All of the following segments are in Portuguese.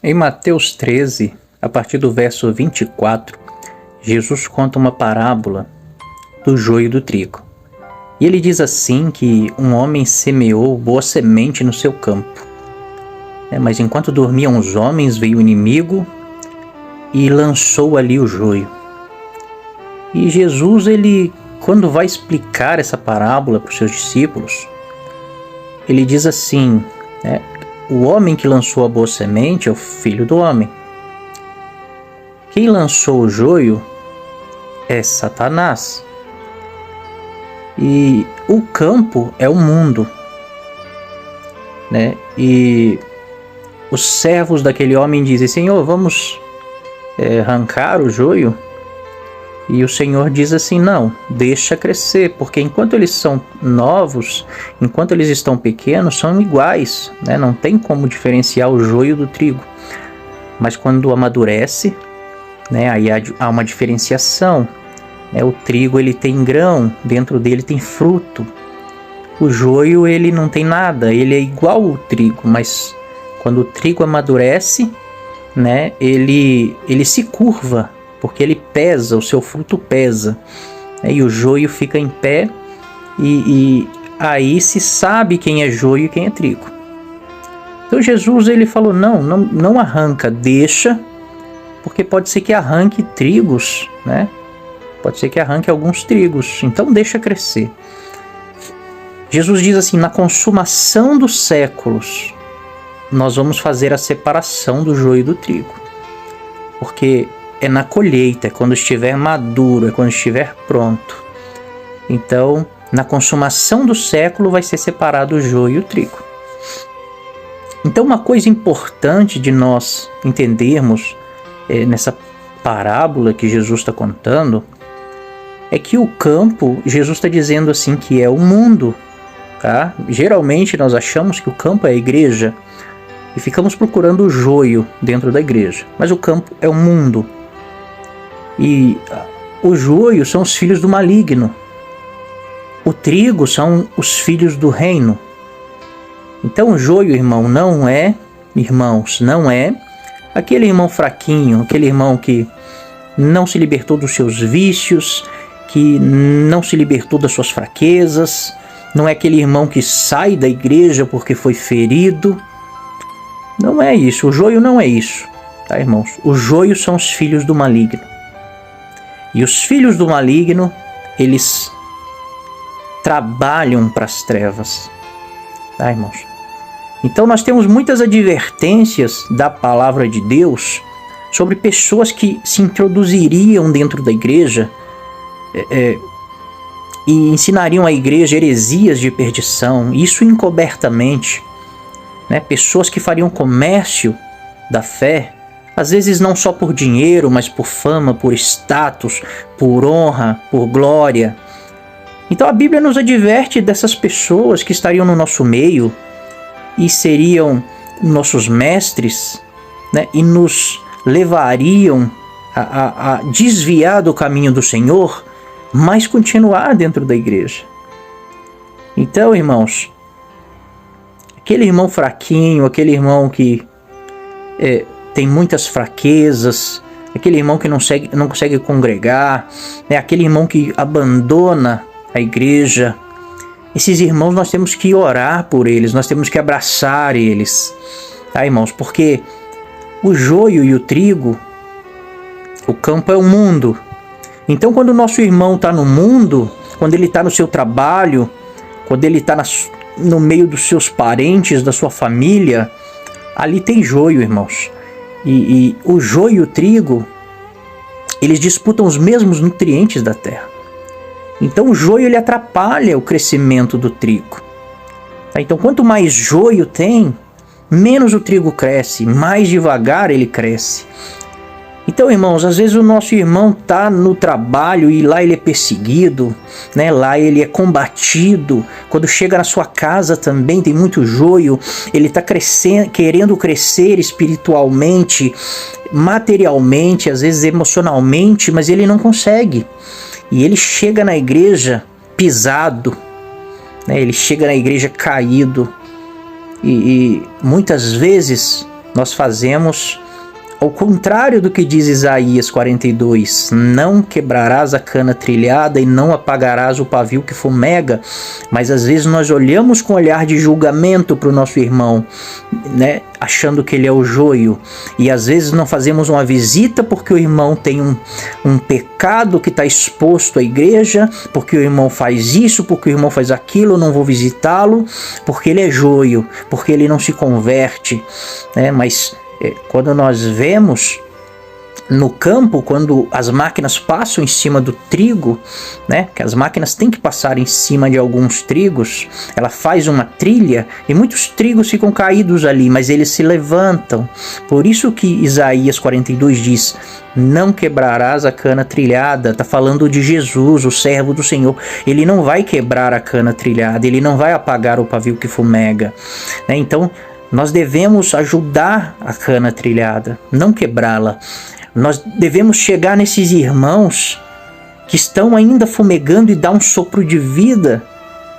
Em Mateus 13, a partir do verso 24, Jesus conta uma parábola do joio e do trigo. E ele diz assim que um homem semeou boa semente no seu campo. Mas enquanto dormiam os homens, veio o inimigo e lançou ali o joio. E Jesus, quando vai explicar essa parábola para os seus discípulos, ele diz assim, o homem que lançou a boa semente é o filho do homem. Quem lançou o joio é Satanás. E o campo é o mundo. E os servos daquele homem dizem: Senhor, vamos arrancar o joio? E o Senhor diz assim: não, deixa crescer, porque enquanto eles são novos, enquanto eles estão pequenos, são iguais, não tem como diferenciar o joio do trigo. Mas quando amadurece, aí há uma diferenciação. O trigo ele tem grão, dentro dele tem fruto. O joio ele não tem nada, ele é igual ao trigo, mas quando o trigo amadurece, ele se curva, porque ele pesa, o seu fruto pesa, e o joio fica em pé, e aí se sabe quem é joio e quem é trigo. Então Jesus ele falou: não arranca, deixa, porque pode ser que arranque trigos, pode ser que arranque alguns trigos, então deixa crescer. Jesus diz assim: na consumação dos séculos, nós vamos fazer a separação do joio e do trigo, porque é na colheita, é quando estiver maduro, é quando estiver pronto. Então, na consumação do século vai ser separado o joio e o trigo. Então, uma coisa importante de nós entendermos nessa parábola que Jesus está contando é que o campo, Jesus está dizendo assim que é o mundo. Tá? Geralmente nós achamos que o campo é a igreja e ficamos procurando o joio dentro da igreja, mas o campo é o mundo. E o joio são os filhos do maligno. O trigo são os filhos do reino. Então o joio, não é aquele irmão fraquinho, aquele irmão que não se libertou dos seus vícios, que não se libertou das suas fraquezas. Não é aquele irmão que sai da igreja porque foi ferido. Não é isso, o joio não é isso, tá, irmãos? O joio são os filhos do maligno. E os filhos do maligno, eles trabalham para as trevas, tá, irmãos? Então nós temos muitas advertências da palavra de Deus sobre pessoas que se introduziriam dentro da igreja e ensinariam à igreja heresias de perdição, isso encobertamente. Pessoas que fariam comércio da fé, às vezes não só por dinheiro, mas por fama, por status, por honra, por glória. Então a Bíblia nos adverte dessas pessoas que estariam no nosso meio e seriam nossos mestres, e nos levariam a desviar do caminho do Senhor, mas continuar dentro da igreja. Então, irmãos, aquele irmão fraquinho, aquele irmão que tem muitas fraquezas, aquele irmão que não consegue congregar, aquele irmão que abandona a igreja, esses irmãos nós temos que orar por eles, nós temos que abraçar eles, tá, irmãos? Porque o joio e o trigo, o campo é o mundo. Então, quando o nosso irmão está no mundo, quando ele está no seu trabalho, quando ele está no meio dos seus parentes, da sua família, ali tem joio, irmãos. E o joio e o trigo, eles disputam os mesmos nutrientes da terra. Então, o joio ele atrapalha o crescimento do trigo. Tá? Então, quanto mais joio tem, menos o trigo cresce, mais devagar ele cresce. Então, irmãos, às vezes o nosso irmão está no trabalho e lá ele é perseguido, lá ele é combatido. Quando chega na sua casa também tem muito joio, ele está querendo crescer espiritualmente, materialmente, às vezes emocionalmente, mas ele não consegue. E ele chega na igreja pisado, ele chega na igreja caído, e muitas vezes nós fazemos ao contrário do que diz Isaías 42, não quebrarás a cana trilhada e não apagarás o pavio que fumega. Mas às vezes nós olhamos com olhar de julgamento para o nosso irmão, né, achando que ele é o joio, e às vezes não fazemos uma visita porque o irmão tem um pecado que está exposto à igreja, porque o irmão faz isso, porque o irmão faz aquilo, eu não vou visitá-lo, porque ele é joio, porque ele não se converte, né? Mas quando nós vemos no campo, quando as máquinas passam em cima do trigo, né, que as máquinas têm que passar em cima de alguns trigos, ela faz uma trilha e muitos trigos ficam caídos ali, mas eles se levantam. Por isso que Isaías 42 diz, não quebrarás a cana trilhada. Está falando de Jesus, o servo do Senhor. Ele não vai quebrar a cana trilhada, ele não vai apagar o pavio que fumega, né? Então, nós devemos ajudar a cana trilhada, não quebrá-la. Nós devemos chegar nesses irmãos que estão ainda fumegando e dar um sopro de vida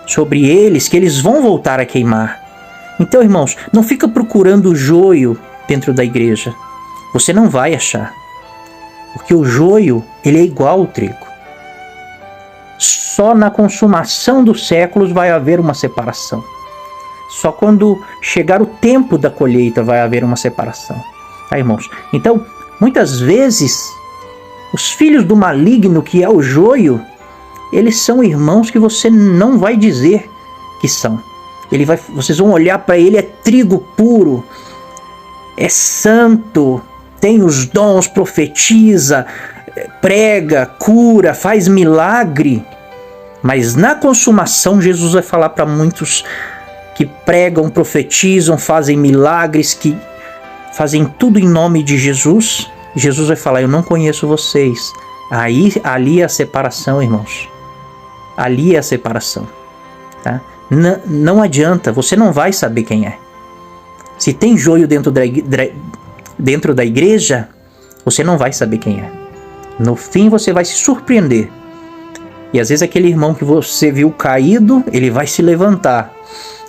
sobre eles, que eles vão voltar a queimar. Então, irmãos, não fica procurando o joio dentro da igreja. Você não vai achar. Porque o joio, ele é igual ao trigo. Só na consumação dos séculos vai haver uma separação. Só quando chegar o tempo da colheita vai haver uma separação. Tá, irmãos? Então, muitas vezes, os filhos do maligno, que é o joio, eles são irmãos que você não vai dizer que são. Vocês vão olhar para ele, é trigo puro, é santo, tem os dons, profetiza, prega, cura, faz milagre. Mas na consumação, Jesus vai falar para muitos que pregam, profetizam, fazem milagres, que fazem tudo em nome de Jesus. Jesus vai falar, eu não conheço vocês. Ali é a separação, irmãos. Ali é a separação. Tá? Não adianta, você não vai saber quem é. Se tem joio dentro da igreja, você não vai saber quem é. No fim você vai se surpreender. E às vezes aquele irmão que você viu caído, ele vai se levantar.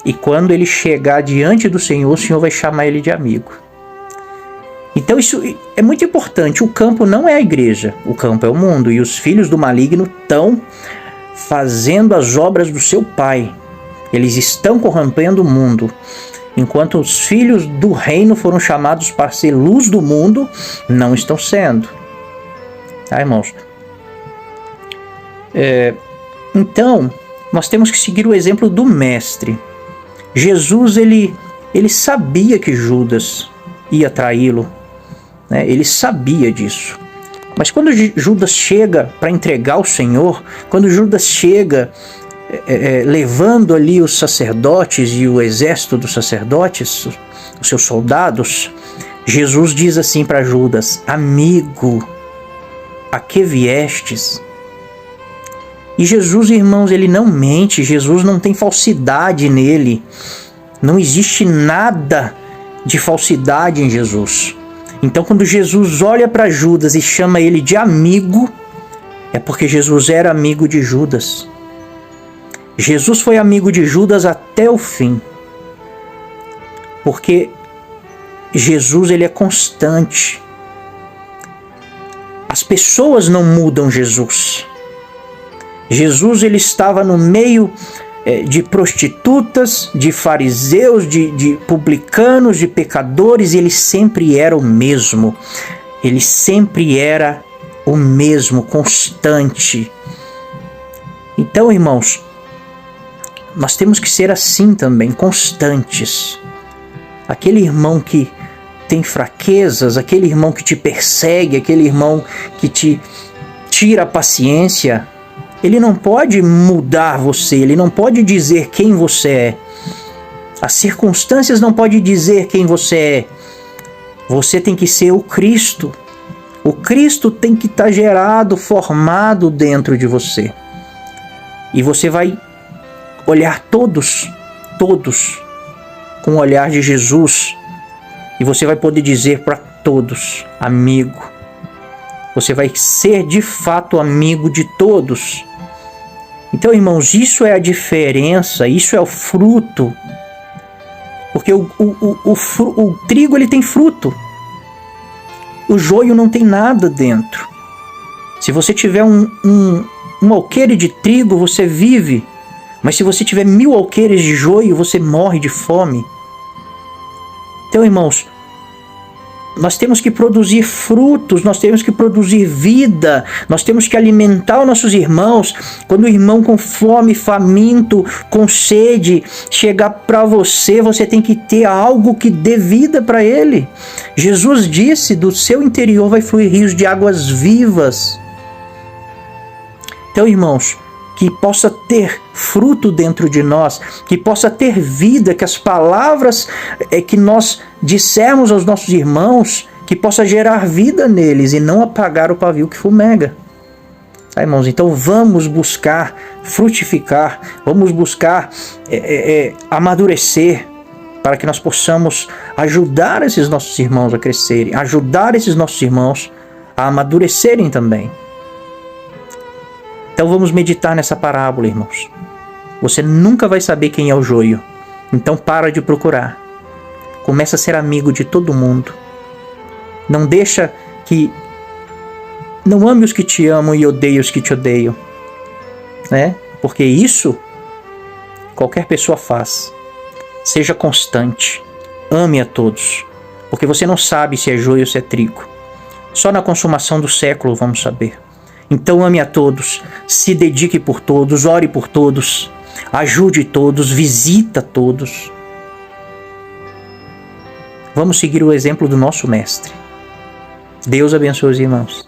E quando ele chegar diante do Senhor, o Senhor vai chamar ele de amigo. Então isso é muito importante. O campo não é a igreja, o campo é o mundo. E os filhos do maligno estão fazendo as obras do seu pai. Eles estão corrompendo o mundo. Enquanto os filhos do reino foram chamados para ser luz do mundo, não estão sendo. Tá, irmãos? Então, nós temos que seguir o exemplo do mestre. Jesus, ele sabia que Judas ia traí-lo, né? Ele sabia disso. Mas quando Judas chega para entregar o Senhor, quando Judas chega levando ali os sacerdotes e o exército dos sacerdotes, os seus soldados, Jesus diz assim para Judas, amigo, a que viestes? E Jesus, irmãos, ele não mente, Jesus não tem falsidade nele. Não existe nada de falsidade em Jesus. Então, quando Jesus olha para Judas e chama ele de amigo, é porque Jesus era amigo de Judas. Jesus foi amigo de Judas até o fim. Porque Jesus, ele é constante. As pessoas não mudam Jesus. Jesus, ele estava no meio de prostitutas, de fariseus, de publicanos, de pecadores, e ele sempre era o mesmo. Ele sempre era o mesmo, constante. Então, irmãos, nós temos que ser assim também, constantes. Aquele irmão que tem fraquezas, aquele irmão que te persegue, aquele irmão que te tira a paciência, ele não pode mudar você, ele não pode dizer quem você é. As circunstâncias não podem dizer quem você é. Você tem que ser o Cristo. O Cristo tem que estar gerado, formado dentro de você. E você vai olhar todos, com o olhar de Jesus. E você vai poder dizer para todos, amigo. Você vai ser de fato amigo de todos. Então, irmãos, isso é a diferença, isso é o fruto Porque o trigo ele tem fruto. O joio não tem nada dentro. Se você tiver um alqueire de trigo, você vive. Mas se você tiver 1000 alqueires de joio, você morre de fome. Então, irmãos, nós temos que produzir frutos, nós temos que produzir vida, nós temos que alimentar os nossos irmãos. Quando o irmão com fome, faminto, com sede, chegar para você, você tem que ter algo que dê vida para ele. Jesus disse, do seu interior vai fluir rios de águas vivas. Então, irmãos, que possa ter fruto dentro de nós, que possa ter vida, que as palavras que nós dissermos aos nossos irmãos, que possa gerar vida neles e não apagar o pavio que fumega. Tá, irmãos? Então vamos buscar frutificar, vamos buscar amadurecer, para que nós possamos ajudar esses nossos irmãos a crescerem, ajudar esses nossos irmãos a amadurecerem também. Então vamos meditar nessa parábola, irmãos. Você nunca vai saber quem é o joio. Então para de procurar. Começa a ser amigo de todo mundo. Não deixa que... Não ame os que te amam e odeie os que te odeiam. Né? Porque isso qualquer pessoa faz. Seja constante. Ame a todos. Porque você não sabe se é joio ou se é trigo. Só na consumação do século vamos saber. Então ame a todos, se dedique por todos, ore por todos, ajude todos, visita todos. Vamos seguir o exemplo do nosso Mestre. Deus abençoe os irmãos.